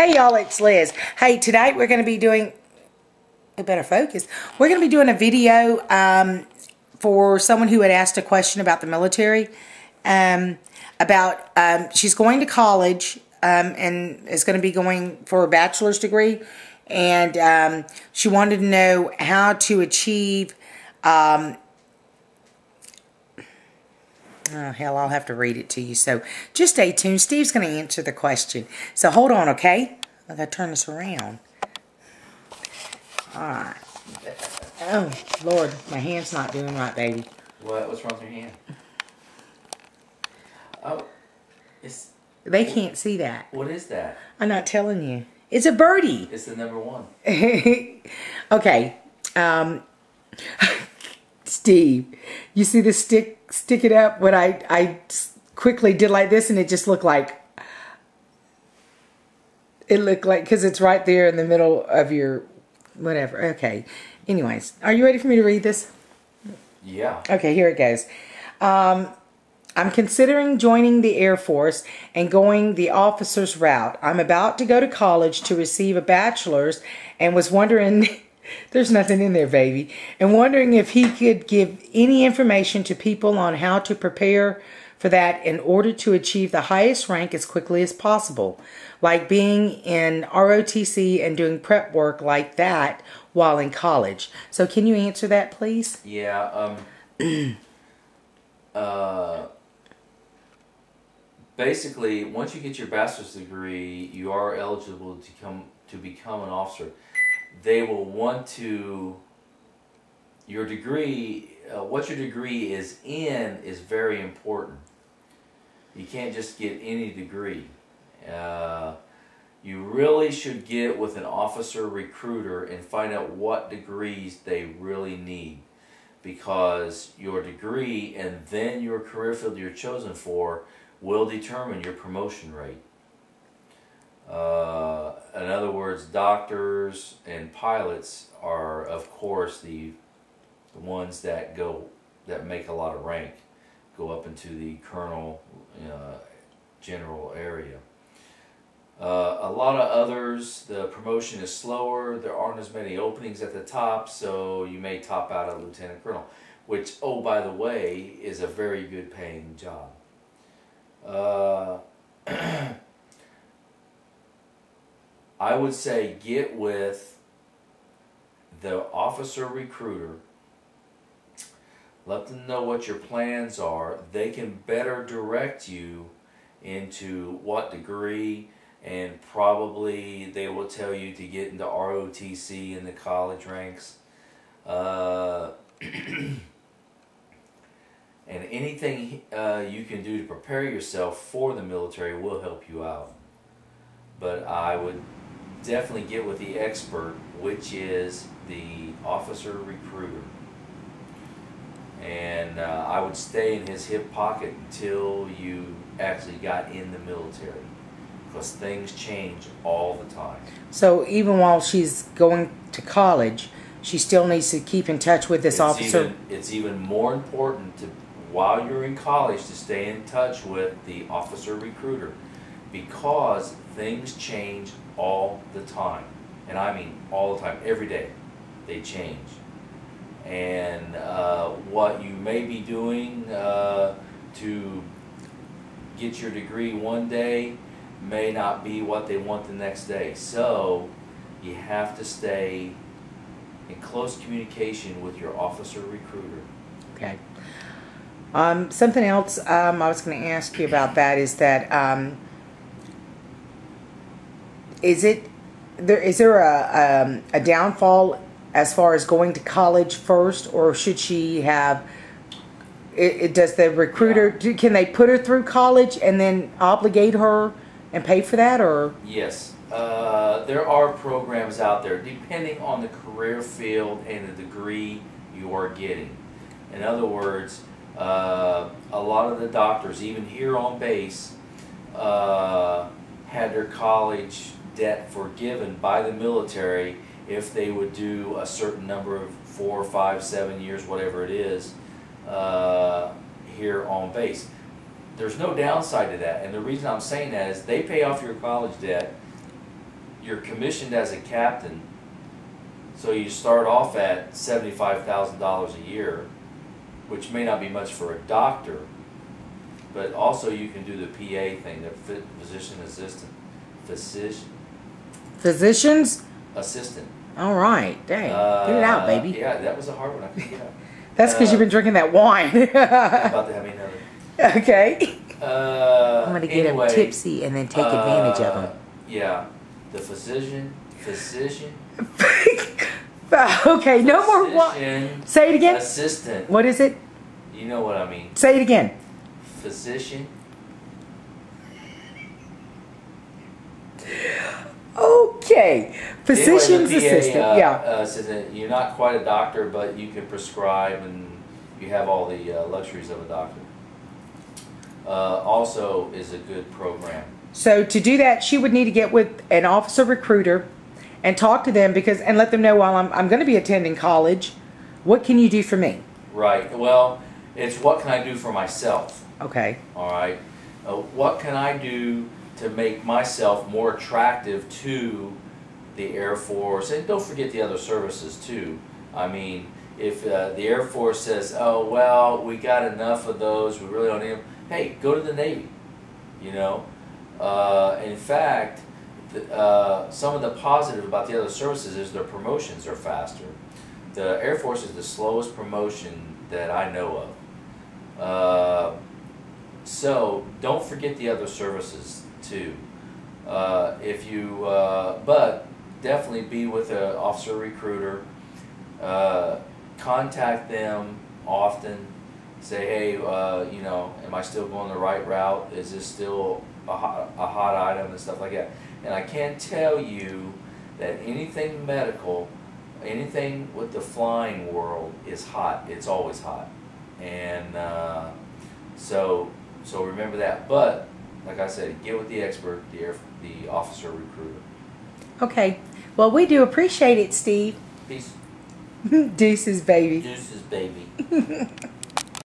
Hey y'all, it's Liz. Hey, tonight we're going to be doing, I better focus, we're going to be doing a video for someone who had asked a question about the military, she's going to college and is going to be going for a bachelor's degree, and she wanted to know how to achieve, oh, hell, I'll have to read it to you. So just stay tuned. Steve's going to answer the question. So hold on, okay? I got to turn this around. All right. Oh, Lord, my hand's not doing right, baby. What? What's wrong with your hand? Oh, They can't see that. What is that? I'm not telling you. It's a birdie. It's the number one. Okay. Steve, you see the stick it up? When I quickly did like this, and it just looked like, because it's right there in the middle of your, whatever. Okay. Anyways, are you ready for me to read this? Yeah. Okay, here it goes. I'm considering joining the Air Force and going the officer's route. I'm about to go to college to receive a bachelor's and was wondering, there's nothing in there, baby, and wondering if he could give any information to people on how to prepare for that in order to achieve the highest rank as quickly as possible, like being in ROTC and doing prep work like that while in college. So can you answer that, please? Yeah. Basically, once you get your bachelor's degree, you are eligible to become an officer. They will want to, your degree, what your degree is in is very important. You can't just get any degree. You really should get with an officer recruiter and find out what degrees they really need, because your degree and then your career field you're chosen for will determine your promotion rate. In other words, doctors and pilots are, of course, the ones that make a lot of rank, go up into the colonel, general area. A lot of others, the promotion is slower. There aren't as many openings at the top, so you may top out at lieutenant colonel, which, oh, by the way, is a very good paying job. I would say get with the officer recruiter. Let them know what your plans are. They can better direct you into what degree, and probably they will tell you to get into ROTC in the college ranks. And anything you can do to prepare yourself for the military will help you out. But I would definitely get with the expert, which is the officer recruiter. And I would stay in his hip pocket until you actually got in the military, because things change all the time. So even while she's going to college, she still needs to keep in touch with this officer? It's even more important to, while you're in college, to stay in touch with the officer recruiter, because things change all the time. And I mean all the time, every day they change. And what you may be doing to get your degree one day may not be what they want the next day. So you have to stay in close communication with your officer recruiter. Okay. Something else I was going to ask you about that is that is there a downfall as far as going to college first, or should she have? Does the recruiter, can they put her through college and then obligate her and pay for that, or? Yes, there are programs out there depending on the career field and the degree you are getting. In other words, a lot of the doctors, even here on base, had their college debt forgiven by the military if they would do a certain number of 4, 5, 7 years, whatever it is, here on base. There's no downside to that, and the reason I'm saying that is they pay off your college debt you're commissioned as a captain, so you start off at $75,000 a year, which may not be much for a doctor, but also you can do the PA thing, the physician assistant. Physicians? Assistant. All right. Dang. Get it out, baby. Yeah, that was a hard one. I couldn't get out. That's because you've been drinking that wine. I'm about to have me another. Okay. I'm going to get him tipsy and then take advantage of him. Yeah. The physician. Okay, no more wine. Say it again. Assistant. What is it? You know what I mean. Say it again. Physician. Okay. Physician's anyway, the PA, assistant. says that you're not quite a doctor, but you can prescribe and you have all the luxuries of a doctor. Also is a good program. So to do that, she would need to get with an officer recruiter and talk to them and let them know while I'm going to be attending college, what can you do for me? Right. Well, it's what can I do for myself? Okay. All right. What can I do to make myself more attractive to the Air Force? And don't forget the other services too. I mean, if the Air Force says, oh, well, we got enough of those, we really don't need them, hey, go to the Navy, you know. In fact, some of the positive about the other services is their promotions are faster. The Air Force is the slowest promotion that I know of. So don't forget the other services too. But definitely be with an officer recruiter. Contact them often. Say, hey, you know, am I still going the right route? Is this still a hot item and stuff like that? And I can tell you that anything medical, anything with the flying world is hot. It's always hot. And so remember that. But like I said, get with the expert, the officer recruiter. Okay. Well, we do appreciate it, Steve. Peace. Deuces, baby. Deuces, baby.